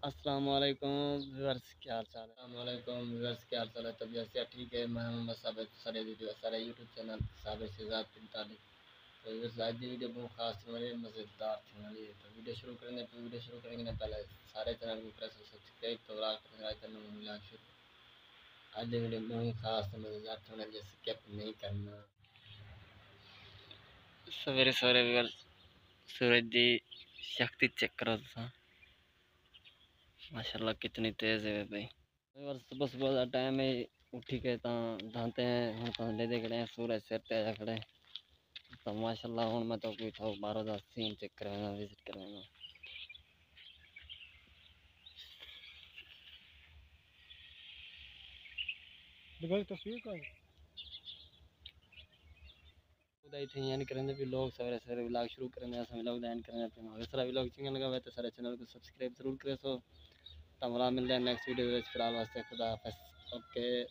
अस्सलाम वालेकुम व्यूअर्स, क्या हाल चाल है? अस्सलाम वालेकुम व्यूअर्स, क्या हाल चाल है? तबीयत से ठीक है? मैं मोहम्मद साबिर सारे वीडियो सारे यूट्यूब चैनल साबिर शहजाद के मुताबिक। तो व्यूअर्स, आज की वीडियो बहुत खास थी, वाली मज़ेदार थी वाली है। तो वीडियो शुरू करेंगे ना, पहले सारे चैनल को प्रेस सब्सक्राइब तो लाइक करना मिला शुरू। आज की वीडियो बहुत खास मज़ेदार थी वाली, जैसे स्किप नहीं करना। सवेरे सवेरे व्यूअर्स सूरज की शक्ति चेक करो तुम, माशाल्लाह कितनी तेज़ है भाई। और सुबह सुबह का टाइम है, उठी के धांते हैं हम तो लेते खड़े हैं, सूरज सिर पे आया खड़े। तो माशाल्लाह हूँ मैं तो कोई था 12 का सीन चेक कराना विजिट कराना। दिखाई तस्वीर का उदाई थी यानी करेंगे भी लोग सवेरे सवेरे व्लॉग शुरू करेंगे, ऐसा व्लॉग दैन करेंगे। तो अगर सारा व्लॉग चंगा लगा हुआ तो सारे चैनल को सब्सक्राइब जरूर करें। सो तमरा मिलते हैं नेक्स्ट वीडियो, फिलहाल वास्ते खुदा हाफिज़। ओके।